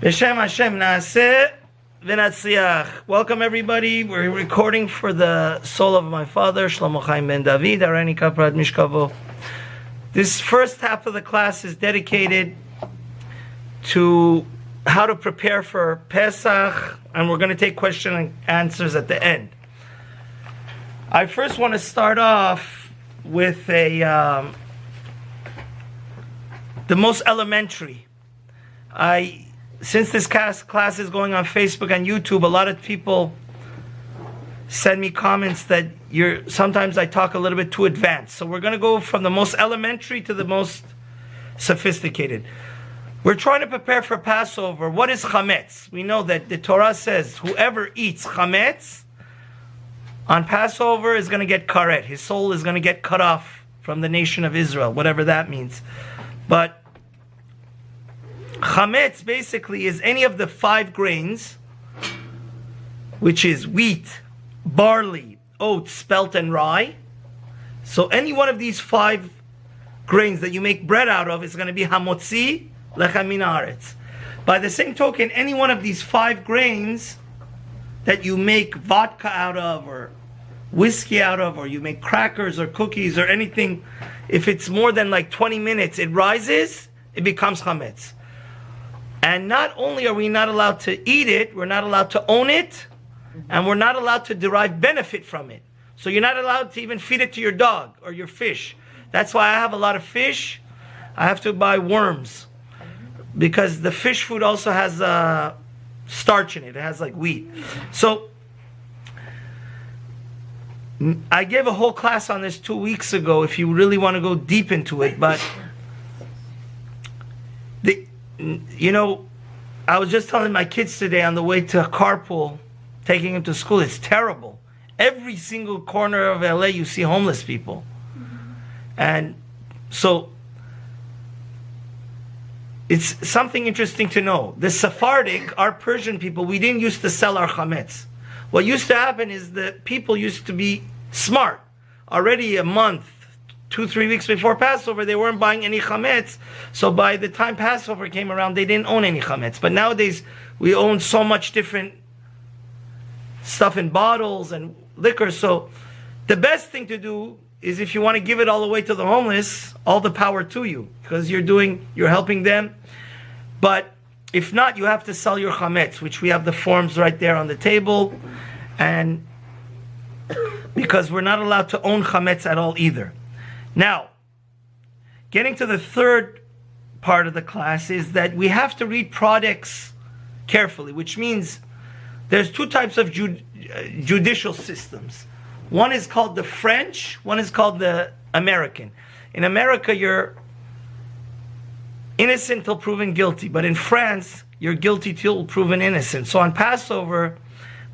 B'Shem Hashem Naaseh V'Natzliach. Welcome everybody. We're recording for the soul of my father, Shlomo Chaim Ben David, Arani Kaprad Mishkavo. This first half of the class is dedicated to how to prepare for Pesach, and we're going to take question and answers at the end. I first want to start off with the most elementary. Since this class is going on Facebook and YouTube, a lot of people send me comments that sometimes I talk a little bit too advanced. So we're going to go from the most elementary to the most sophisticated. We're trying to prepare for Passover. What is chametz? We know that the Torah says whoever eats chametz on Passover is going to get karet. His soul is going to get cut off from the nation of Israel, whatever that means. But chametz basically is any of the 5 grains, which is wheat, barley, oats, spelt, and rye. So any one of these 5 grains that you make bread out of is going to be hamotzi lechem min haaretz. By the same token, any one of these 5 grains that you make vodka out of, or whiskey out of, or you make crackers or cookies or anything, if it's more than like 20 minutes, it rises, it becomes chametz. And not only are we not allowed to eat it, we're not allowed to own it, and we're not allowed to derive benefit from it. So you're not allowed to even feed it to your dog or your fish. That's why I have a lot of fish. I have to buy worms, because the fish food also has starch in it. It has like wheat. So I gave a whole class on this 2 weeks ago if you really want to go deep into it. But I was just telling my kids today on the way to carpool, taking them to school, it's terrible. Every single corner of LA you see homeless people. And so it's something interesting to know. The Sephardic, our Persian people, we didn't used to sell our chametz. What used to happen is that people used to be smart. Already a month, 2-3 weeks before Passover, they weren't buying any chametz. So by the time Passover came around, they didn't own any chametz. But nowadays, we own so much different stuff in bottles and liquor. So the best thing to do is, if you want to give it all away to the homeless, all the power to you, because you're helping them. But if not, you have to sell your chametz, which we have the forms right there on the table. And because we're not allowed to own chametz at all either. Now, getting to the third part of the class is that we have to read products carefully, which means there's 2 types of judicial systems. One is called the French, one is called the American. In America, you're innocent till proven guilty, but in France, you're guilty till proven innocent. So on Passover,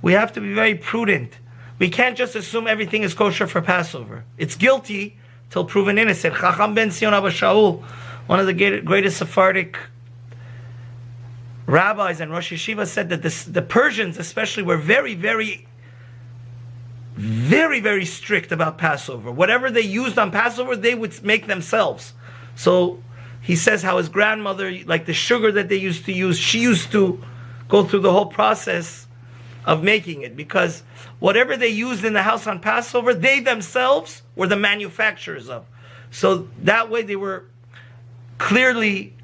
we have to be very prudent. We can't just assume everything is kosher for Passover. It's guilty till proven innocent. Chacham ben Sion Abba Shaul, one of the greatest Sephardic rabbis and Rosh Yeshiva, said that the Persians especially were very, very, very, very strict about Passover. Whatever they used on Passover, they would make themselves. So he says how his grandmother, like the sugar that they used to use, she used to go through the whole process of making it, because whatever they used in the house on Passover, they themselves were the manufacturers of. So that way they were clearly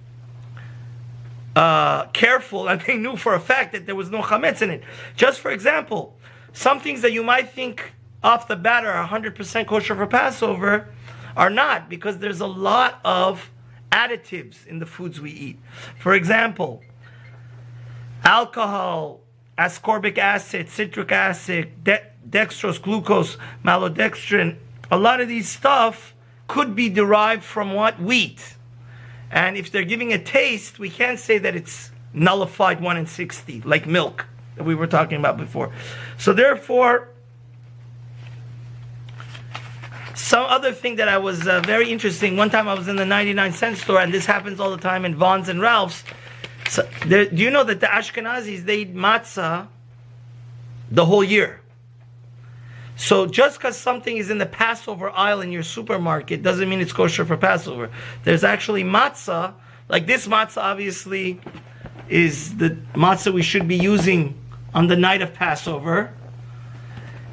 careful, and they knew for a fact that there was no chametz in it. Just for example, some things that you might think off the bat are 100% kosher for Passover are not, because there's a lot of additives in the foods we eat. For example, alcohol, ascorbic acid, citric acid, dextrose, glucose, maltodextrin. A lot of these stuff could be derived from what? Wheat. And if they're giving a taste, we can't say that it's nullified 1 in 60, like milk that we were talking about before. So therefore, some other thing that I was very interesting, one time I was in the 99-cent store, and this happens all the time in Vaughn's and Ralph's. So do you know that the Ashkenazis, they eat matzah the whole year? So just because something is in the Passover aisle in your supermarket doesn't mean it's kosher for Passover. There's actually matzah, like this matzah obviously is the matzah we should be using on the night of Passover.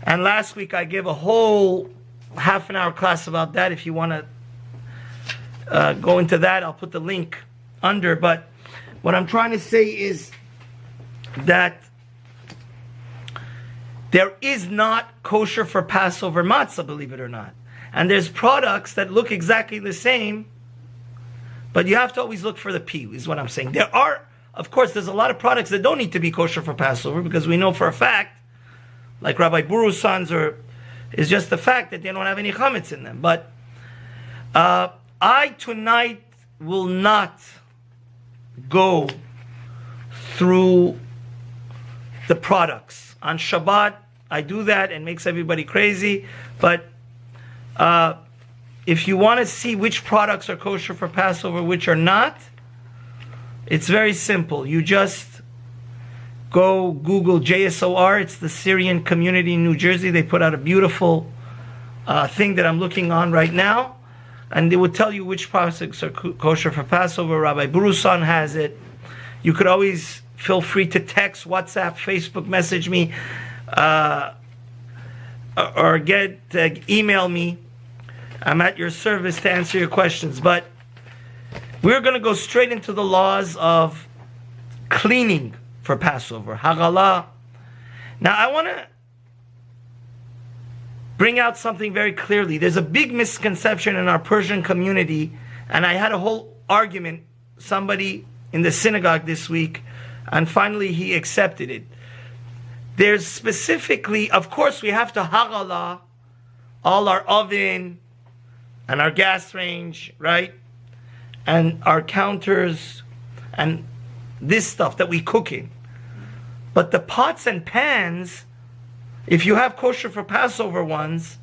And last week I gave a whole half an hour class about that. If you want to go into that, I'll put the link under. But what I'm trying to say is that there is not kosher for Passover matzah, believe it or not. And there's products that look exactly the same, but you have to always look for the P, is what I'm saying. There are, of course, there's a lot of products that don't need to be kosher for Passover, because we know for a fact, like Rabbi Buru's sons, is just the fact that they don't have any chametz in them. But I tonight will not go through the products. On Shabbat, I do that and makes everybody crazy. But if you want to see which products are kosher for Passover, which are not, it's very simple. You just go Google JSOR. It's the Syrian community in New Jersey. They put out a beautiful thing that I'm looking on right now. And they will tell you which products are kosher for Passover. Rabbi Burusan has it. You could always feel free to text, WhatsApp, Facebook, message me, or email me. I'm at your service to answer your questions. But we're going to go straight into the laws of cleaning for Passover. Hagalah. Now I want to bring out something very clearly. There's a big misconception in our Persian community, and I had a whole argument, somebody in the synagogue this week, and finally he accepted it. There's specifically, of course, we have to hagalah all our oven and our gas range, right? And our counters and this stuff that we cook in. But the pots and pans, if you have kosher for Passover ones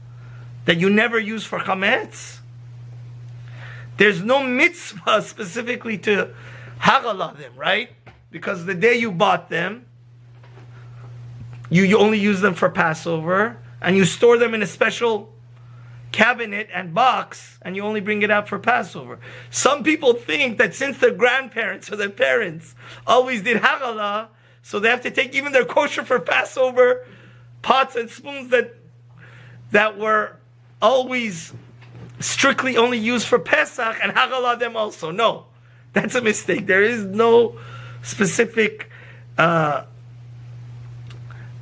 that you never use for chametz, there's no mitzvah specifically to hagalah them, right? Because the day you bought them, you only use them for Passover, and you store them in a special cabinet and box, and you only bring it out for Passover. Some people think that since their grandparents or their parents always did hagalah, so they have to take even their kosher for Passover pots and spoons that were always strictly only used for Pesach and hagalah them also. No, that's a mistake. There is no specific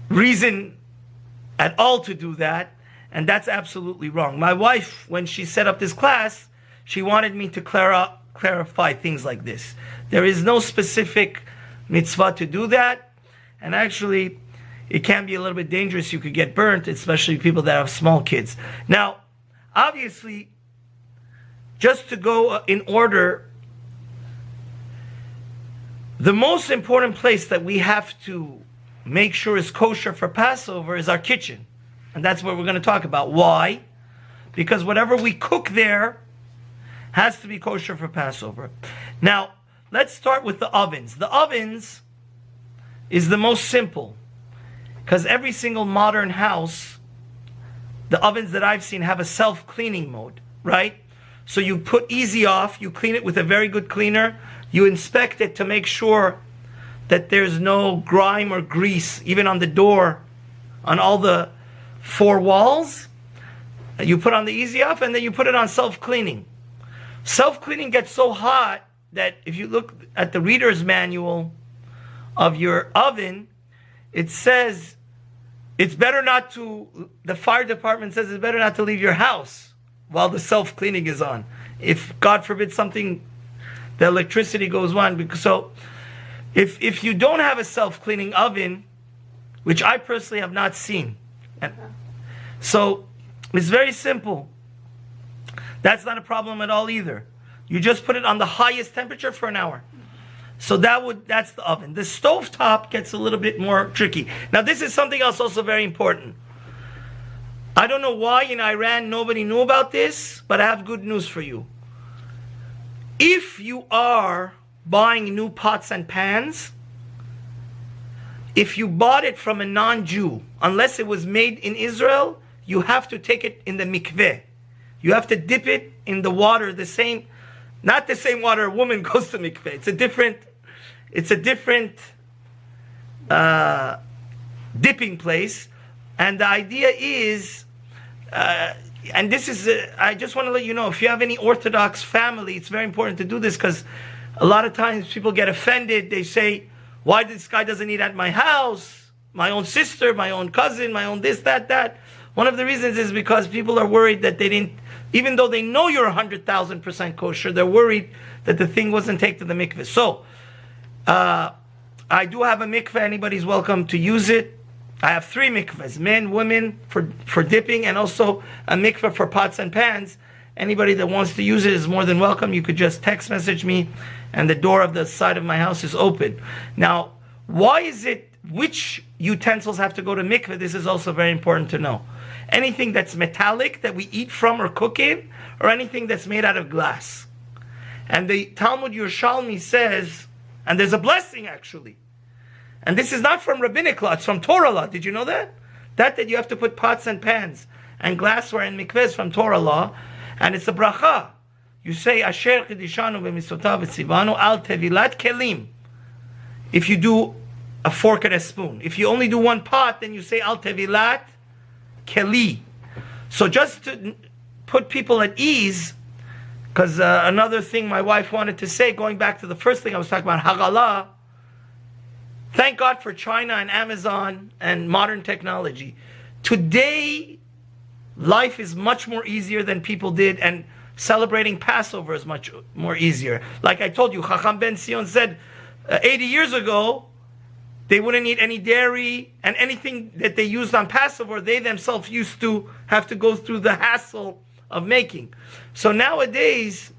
reason at all to do that, and that's absolutely wrong. My wife, when she set up this class, she wanted me to clarify things like this. There is no specific mitzvah to do that, and actually it can be a little bit dangerous. You could get burnt, especially people that have small kids. Now, obviously, just to go in order, the most important place that we have to make sure is kosher for Passover is our kitchen. And that's what we're going to talk about. Why? Because whatever we cook there has to be kosher for Passover. Now, let's start with the ovens. The ovens is the most simple, because every single modern house, the ovens that I've seen have a self-cleaning mode, right? So you put easy off, you clean it with a very good cleaner, you inspect it to make sure that there's no grime or grease, even on the door, on all the four walls. You put on the easy off, and then you put it on self-cleaning. Self-cleaning gets so hot that if you look at the reader's manual of your oven, it says it's better not to, the fire department says it's better not to leave your house while the self-cleaning is on. If, God forbid, something, the electricity goes on. So if you don't have a self-cleaning oven, which I personally have not seen, so it's very simple. That's not a problem at all either. You just put it on the highest temperature for an hour. So that's the oven. The stovetop gets a little bit more tricky. Now this is something else also very important. I don't know why in Iran nobody knew about this, but I have good news for you. If you are buying new pots and pans, if you bought it from a non-Jew, unless it was made in Israel, you have to take it in the mikveh. You have to dip it in the water, not the same water a woman goes to mikveh. It's a different, It's a different dipping place. And the idea is, and this is, I just want to let you know, if you have any Orthodox family, it's very important to do this, because a lot of times people get offended. They say, why this guy doesn't eat at my house? My own sister, my own cousin, my own this, that. One of the reasons is because people are worried that they didn't, even though they know you're 100,000% kosher, they're worried that the thing wasn't taken to the mikveh. So, I do have a mikveh. Anybody's welcome to use it. I have 3 mikvahs, men, women, for dipping, and also a mikveh for pots and pans. Anybody that wants to use it is more than welcome. You could just text message me, and the door of the side of my house is open. Now, why is it, which utensils have to go to mikveh? This is also very important to know. Anything that's metallic that we eat from or cook in, or anything that's made out of glass. And the Talmud Yerushalmi says, and there's a blessing actually, and this is not from rabbinic law, it's from Torah law. Did you know that? That you have to put pots and pans and glassware and mikvahs from Torah law, and it's a bracha. You say, Asher Kedishanu b'misotav v'tzivanu al tevilat kelim. If you do a fork and a spoon. If you only do one pot, then you say al tevilat keli. So just to put people at ease, because another thing my wife wanted to say, going back to the first thing I was talking about, Hagalah, thank God for China and Amazon and modern technology. Today, life is much more easier than people did, and celebrating Passover is much more easier. Like I told you, Chacham Ben Sion said 80 years ago, they wouldn't eat any dairy, and anything that they used on Passover, they themselves used to have to go through the hassle of making. So nowadays,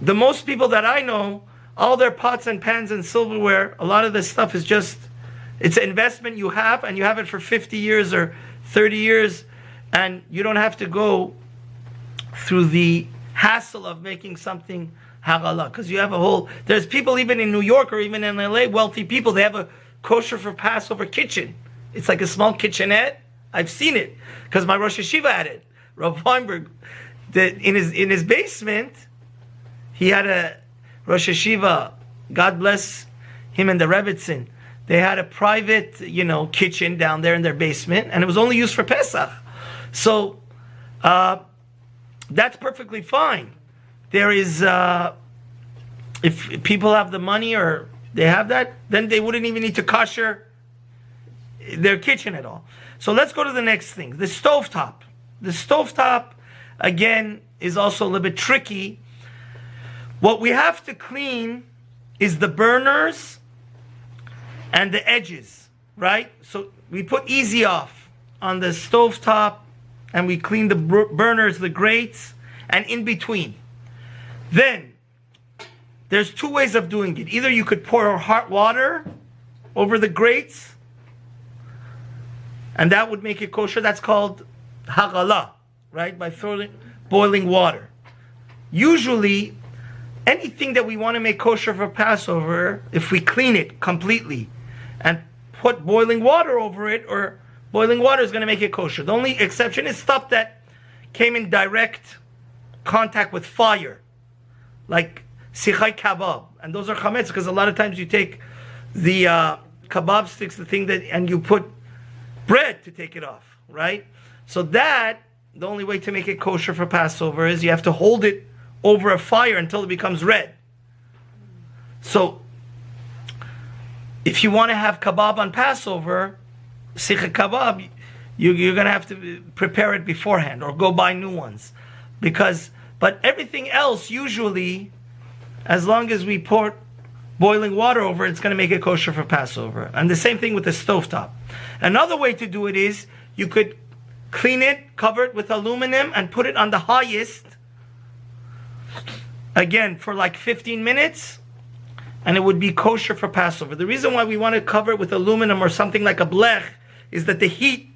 the most people that I know, all their pots and pans and silverware, a lot of this stuff is just, it's an investment you have, and you have it for 50 years or 30 years, and you don't have to go through the hassle of making something Hagalah, because you have a whole, there's people even in New York or even in LA, wealthy people, they have a kosher for Passover kitchen. It's like a small kitchenette. I've seen it, because my Rosh Yeshiva had it. Rav Weinberg, in his basement, he had a Rosh Yeshiva, God bless him and the Rebbitzin. They had a private, kitchen down there in their basement, and it was only used for Pesach. So, that's perfectly fine. There is, if people have the money or they have that, then they wouldn't even need to kosher their kitchen at all. So let's go to the next thing. The stovetop. The stovetop, again, is also a little bit tricky. What we have to clean is the burners and the edges, right? So we put easy off on the stovetop, and we clean the burners, the grates, and in between. Then, there's 2 ways of doing it. Either you could pour hot water over the grates, and that would make it kosher. That's called Hagalah, right? By throwing boiling water. Usually, anything that we want to make kosher for Passover, if we clean it completely and put boiling water over it, or boiling water is going to make it kosher. The only exception is stuff that came in direct contact with fire, like sichai kebab, and those are chametz, because a lot of times you take the kebab sticks, the thing that, and you put bread to take it off, right? So that, the only way to make it kosher for Passover is you have to hold it over a fire until it becomes red. So, if you want to have kebab on Passover, sichai kebab, you're going to have to prepare it beforehand or go buy new ones, but everything else, usually, as long as we pour boiling water over it, it's going to make it kosher for Passover. And the same thing with the stovetop. Another way to do it is, you could clean it, cover it with aluminum, and put it on the highest, again, for like 15 minutes, and it would be kosher for Passover. The reason why we want to cover it with aluminum or something like a blech is that the heat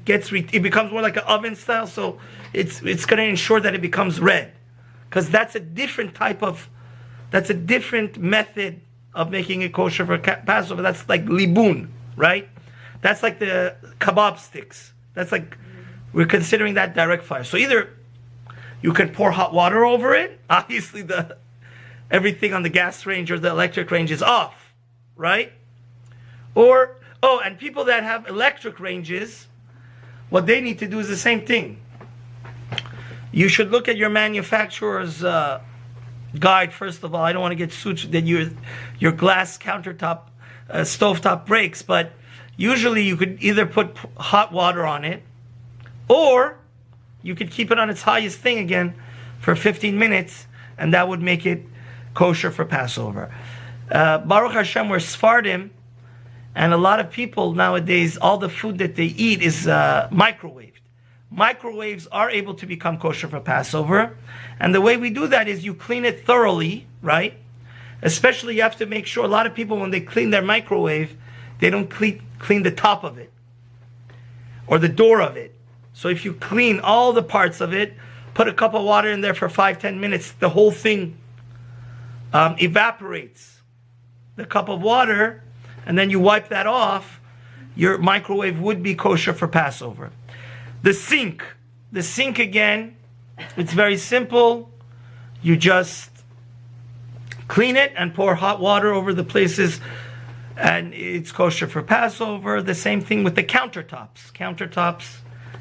it becomes more like an oven style, so it's going to ensure that it becomes red, because that's a different method of making it kosher for Passover. That's like libun, right? That's like the kebab sticks. That's like, we're considering that direct fire. So either you can pour hot water over it, obviously everything on the gas range or the electric range is off, right? Or, and people that have electric ranges, what they need to do is the same thing. You should look at your manufacturer's guide, first of all. I don't want to get sued that your glass countertop, stovetop breaks, but usually you could either put hot water on it, or you could keep it on its highest thing again for 15 minutes, and that would make it kosher for Passover. Baruch Hashem, we're Sephardim, and a lot of people nowadays, all the food that they eat is microwaved. Microwaves are able to become kosher for Passover, and the way we do that is you clean it thoroughly, right? Especially you have to make sure, a lot of people when they clean their microwave, they don't clean the top of it or the door of it. So if you clean all the parts of it, put a cup of water in there for 5-10 minutes, the whole thing evaporates. The cup of water, and then you wipe that off, your microwave would be kosher for Passover. The sink again, it's very simple. You just clean it and pour hot water over the places, and it's kosher for Passover. The same thing with the countertops. Countertops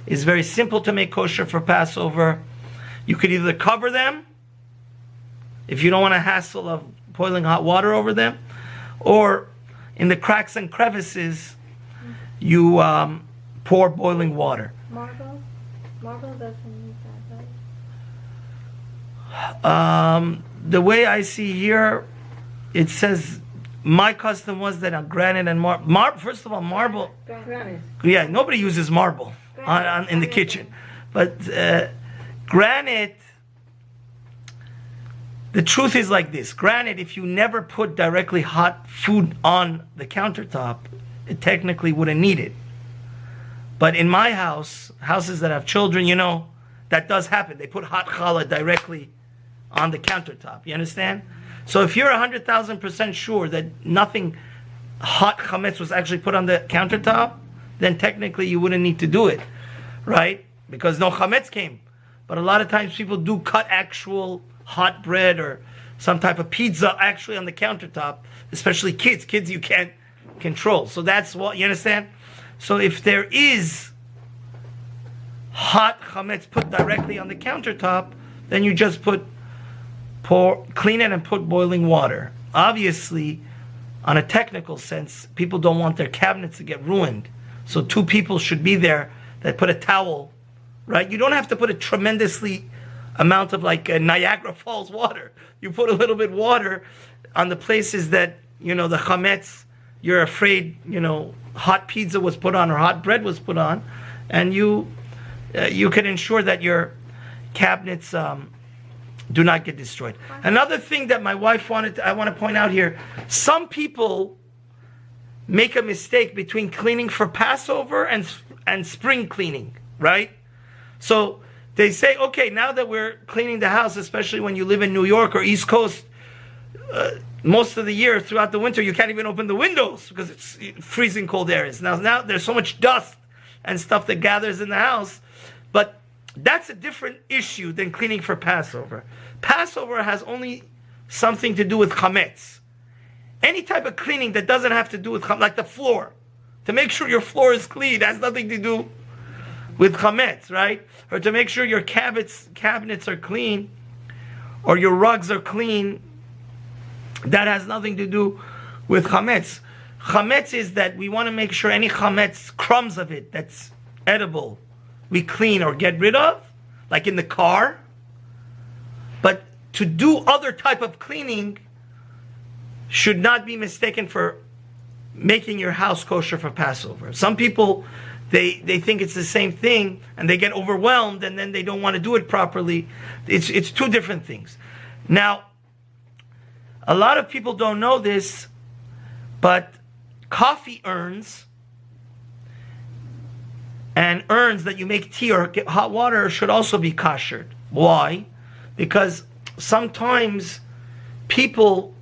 is very simple to make kosher for Passover. You could either cover them, if you don't want a hassle of boiling hot water over them, or in the cracks and crevices, you pour boiling water. Marble doesn't need that, right? The way I see here, it says my custom was that on granite and marble. First of all, marble. Granite. Yeah, nobody uses marble in the kitchen, but granite. The truth is like this: granite, if you never put directly hot food on the countertop, it technically wouldn't need it. But in my houses that have children, that does happen. They put hot challah directly on the countertop. You understand? So if you're 100,000% sure that nothing hot chametz was actually put on the countertop, then technically you wouldn't need to do it, right? Because no chametz came. But a lot of times people do cut actual hot bread or some type of pizza actually on the countertop, especially kids. Kids you can't control. So that's what, you understand? So if there is hot chametz put directly on the countertop, then you just clean it and put boiling water. Obviously, on a technical sense, people don't want their cabinets to get ruined. So 2 people should be there that put a towel, right? You don't have to put a tremendously amount of like Niagara Falls water. You put a little bit water on the places that, the chametz, you're afraid, hot pizza was put on or hot bread was put on, and you can ensure that your cabinets do not get destroyed. Another thing that my wife I want to point out here, some people make a mistake between cleaning for Passover and spring cleaning, right? So they say, okay, now that we're cleaning the house, especially when you live in New York or East Coast, most of the year, throughout the winter, you can't even open the windows because it's freezing cold areas. Now there's so much dust and stuff that gathers in the house, but that's a different issue than cleaning for Passover. Passover has only something to do with chametz. Any type of cleaning that doesn't have to do with chametz, like the floor, to make sure your floor is clean, has nothing to do with chametz, right? Or to make sure your cabinets are clean, or your rugs are clean, that has nothing to do with chametz. Chametz is that we want to make sure any chametz, crumbs of it that's edible, we clean or get rid of, like in the car. But to do other type of cleaning should not be mistaken for making your house kosher for Passover. Some people, they think it's the same thing and they get overwhelmed and then they don't want to do it properly. It's 2 different things. Now, a lot of people don't know this, but coffee urns and urns that you make tea or get hot water should also be koshered. Why? Because sometimes people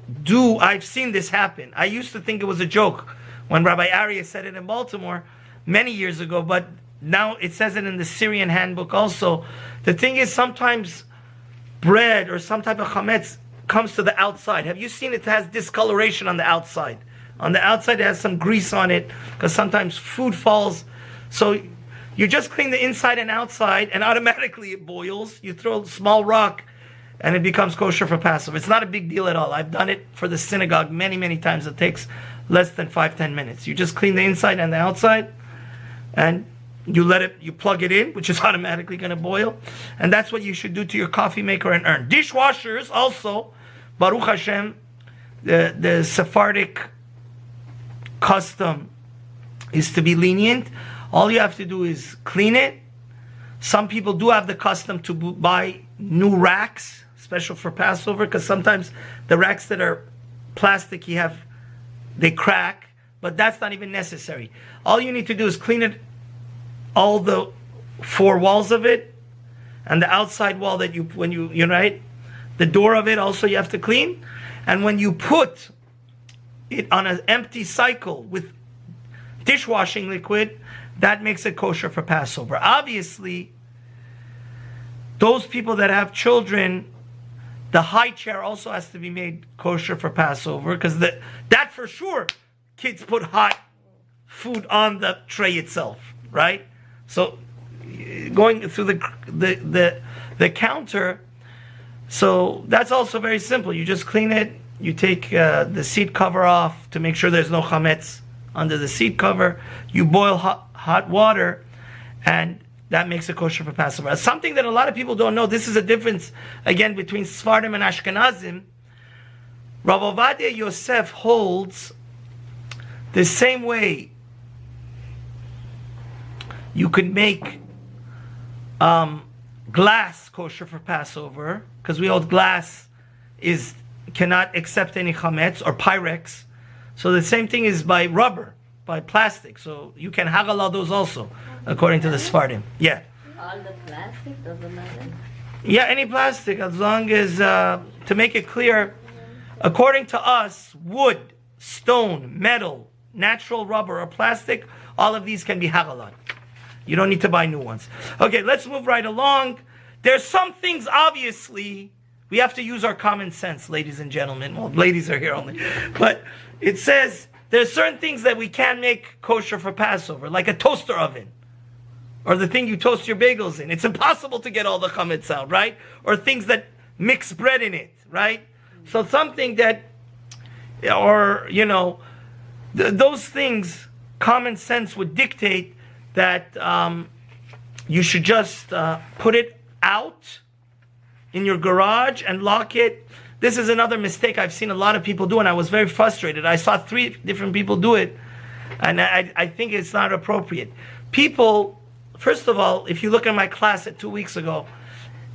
I've seen this happen. I used to think it was a joke when Rabbi Aryeh said it in Baltimore many years ago, but now it says it in the Syrian handbook also. The thing is, sometimes bread or some type of chametz comes to the outside. Have you seen it has discoloration on the outside? On the outside, it has some grease on it because sometimes food falls. So you just clean the inside and outside, and automatically it boils. You throw a small rock, and it becomes kosher for Passover. It's not a big deal at all. I've done it for the synagogue many, many times. It takes less than 5-10 minutes. You just clean the inside and the outside, and you plug it in, which is automatically going to boil. And that's what you should do to your coffee maker and urn. Dishwashers also, Baruch Hashem, the Sephardic custom is to be lenient. All you have to do is clean it. Some people do have the custom to buy new racks, special for Passover, because sometimes the racks that are plastic, they crack, but that's not even necessary. All you need to do is clean it, all the 4 walls of it, and the outside wall that the door of it also you have to clean. And when you put it on an empty cycle with dishwashing liquid, that makes it kosher for Passover. Obviously, those people that have children, the high chair also has to be made kosher for Passover, because that for sure, kids put hot food on the tray itself, right? So going through the counter, so that's also very simple. You just clean it. You take the seat cover off to make sure there's no chametz under the seat cover. You boil hot water, and that makes it kosher for Passover. Something that a lot of people don't know, this is a difference, again, between Sfardim and Ashkenazim. Rav Ovadia Yosef holds the same way you could make glass kosher for Passover, because we hold glass cannot accept any chametz or pyrex. So the same thing is by rubber, by plastic. So you can hagala those also, according to the Sfardim. Yeah. All the plastic doesn't matter? Yeah, any plastic, as long as, to make it clear, according to us, wood, stone, metal, natural rubber, or plastic, all of these can be hagalan. You don't need to buy new ones. Okay, let's move right along. There's some things, obviously, we have to use our common sense, ladies and gentlemen. Well, ladies are here only. But it says there's certain things that we can make kosher for Passover, like a toaster oven, or the thing you toast your bagels in. It's impossible to get all the chametz out, right? Or things that mix bread in it, right? So something that, or, those things, common sense would dictate that you should just put it out in your garage and lock it. This is another mistake I've seen a lot of people do, and I was very frustrated. I saw 3 different people do it, and I think it's not appropriate. People, first of all, if you look at my class 2 weeks ago,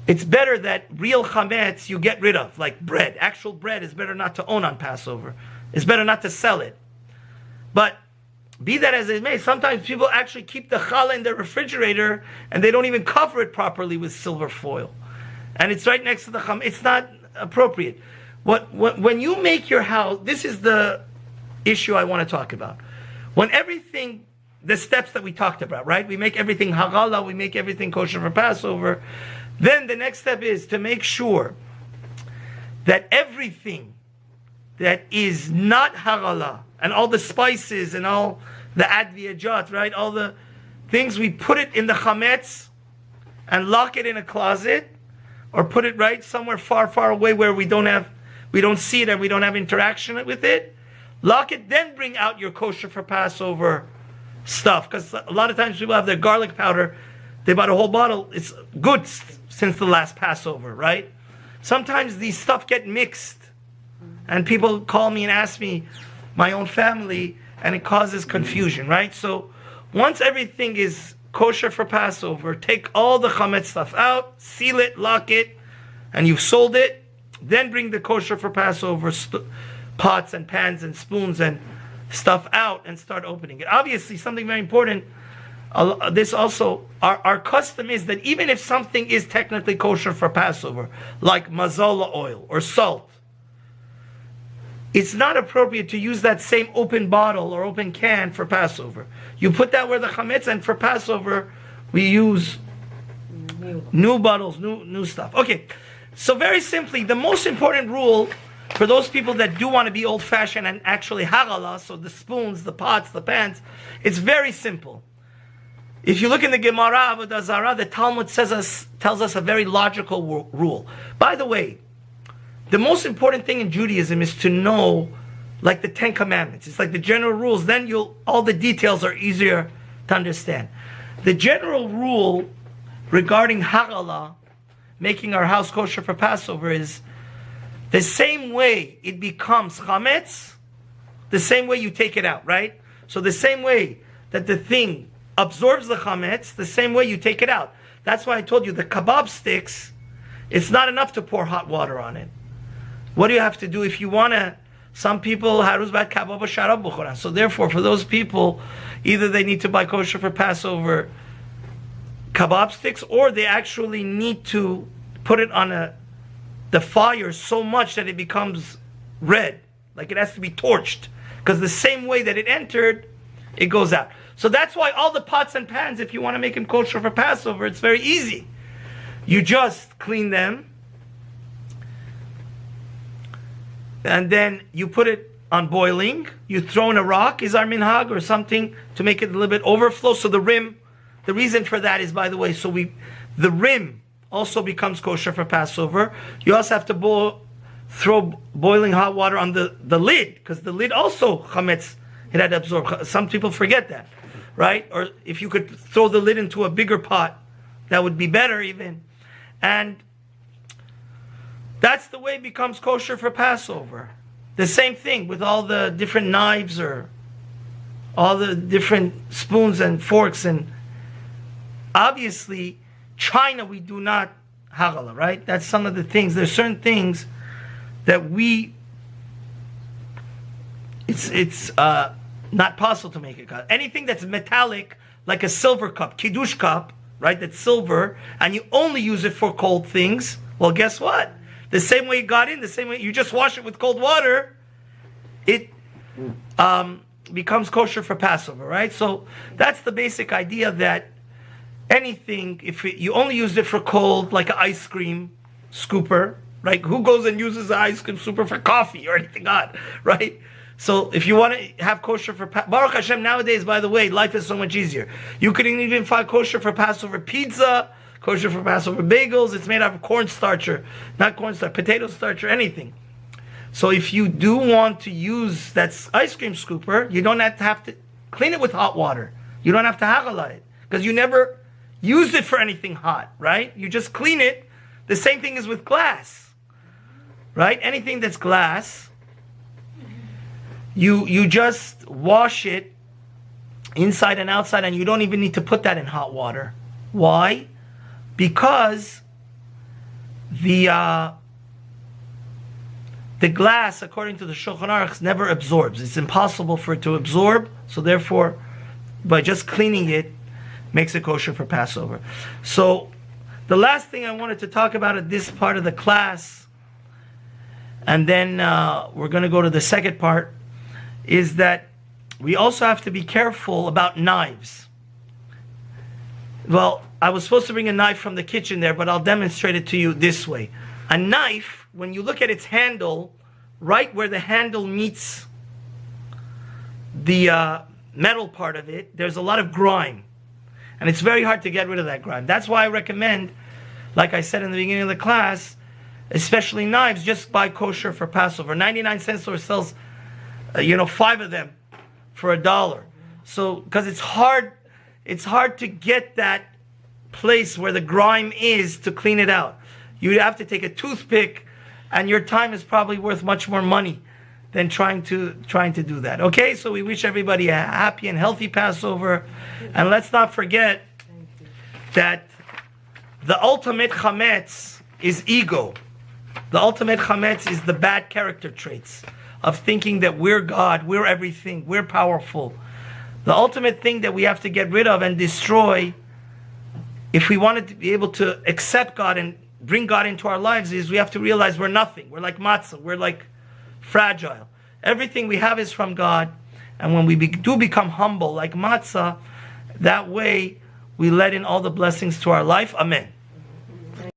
it's better that real chametz you get rid of, like bread. Actual bread is better not to own on Passover. It's better not to sell it. But be that as it may, sometimes people actually keep the challah in the refrigerator and they don't even cover it properly with silver foil. And it's right next to the chametz. It's not appropriate. When you make your house, this is the issue I want to talk about. When everything, the steps that we talked about, right? We make everything hagala, we make everything kosher for Passover. Then the next step is to make sure that everything that is not hagala, and all the spices and all the adviajat, right? All the things, we put it in the chametz and lock it in a closet, or put it right somewhere far, far away where we don't see it and we don't have interaction with it. Lock it, then bring out your kosher for Passover stuff. Because a lot of times people have their garlic powder, they bought a whole bottle, it's good since the last Passover, right? Sometimes these stuff get mixed, and people call me and ask me, my own family, and it causes confusion, right? So once everything is kosher for Passover, take all the chametz stuff out, seal it, lock it, and you've sold it. Then bring the kosher for Passover pots and pans and spoons and stuff out and start opening it. Obviously, something very important, this also, our custom is that even if something is technically kosher for Passover, like mazola oil or salt, it's not appropriate to use that same open bottle or open can for Passover. You put that where the chametz, and for Passover, we use new bottles, new stuff. Okay, So very simply, the most important rule for those people that do want to be old-fashioned and actually hagala, so the spoons, the pots, the pans, it's very simple. If you look in the Gemara, Avodah Zarah, the Talmud tells us a very logical rule. By the way, the most important thing in Judaism is to know, like the Ten Commandments. It's like the general rules. Then all the details are easier to understand. The general rule regarding hagala, making our house kosher for Passover, is the same way it becomes chametz, the same way you take it out, right? So the same way that the thing absorbs the chametz, the same way you take it out. That's why I told you the kebab sticks, it's not enough to pour hot water on it. What do you have to do if you want to? Some people haruz bat kebab or sharab bukhara. So therefore, for those people, either they need to buy kosher for Passover kebab sticks, or they actually need to put it on the fire so much that it becomes red, like it has to be torched, because the same way that it entered, it goes out. So that's why all the pots and pans, if you want to make them kosher for Passover, it's very easy. You just clean them, and then you put it on boiling. You throw in a rock, is our minhag, or something to make it a little bit overflow. So the rim, the reason for that is, by the way, the rim also becomes kosher for Passover. You also have to throw boiling hot water on the lid, because the lid also chametz, it had absorbed. Some people forget that, right? Or if you could throw the lid into a bigger pot, that would be better even. And that's the way it becomes kosher for Passover. The same thing with all the different knives or all the different spoons and forks. And obviously, China, we do not hagala, right? That's some of the things. There's certain things that it's not possible to make it. Anything that's metallic, like a silver cup, kiddush cup, right? That's silver, and you only use it for cold things. Well, guess what? The same way it got in, the same way you just wash it with cold water, it becomes kosher for Passover, right? So that's the basic idea, that anything, you only use it for cold, like an ice cream scooper, right? Who goes and uses an ice cream scooper for coffee or anything odd, right? So if you want to have kosher for Baruch Hashem, nowadays, by the way, life is so much easier. You can even find kosher for Passover pizza, kosher for Passover bagels. It's made out of cornstarch, or not cornstarch, potato starch, or anything. So if you do want to use that ice cream scooper, you don't have to clean it with hot water. You don't have to hagala it, because you never used it for anything hot, right? You just clean it. The same thing is with glass, right? Anything that's glass, you just wash it inside and outside, and you don't even need to put that in hot water. Why? Because the glass, according to the Shulchan Aruch, never absorbs. It's impossible for it to absorb. So therefore, by just cleaning it, makes it kosher for Passover. So the last thing I wanted to talk about at this part of the class, and then we're going to go to the second part, is that we also have to be careful about knives. Well, I was supposed to bring a knife from the kitchen there, but I'll demonstrate it to you this way. A knife, when you look at its handle, right where the handle meets the metal part of it, there's a lot of grime. And it's very hard to get rid of that grime. That's why I recommend, like I said in the beginning of the class, especially knives, just buy kosher for Passover. 99-cent store sells 5 of them for $1. So, because it's hard to get that place where the grime is to clean it out. You have to take a toothpick, and your time is probably worth much more money than trying to do that. Okay, so we wish everybody a happy and healthy Passover, and let's not forget that the ultimate chametz is ego. The ultimate chametz is the bad character traits of thinking that we're God, we're everything, we're powerful. The ultimate thing that we have to get rid of and destroy, if we wanted to be able to accept God and bring God into our lives, is we have to realize we're nothing. We're like matzah. We're like fragile. Everything we have is from God. And when we do become humble like matzah, that way we let in all the blessings to our life. Amen.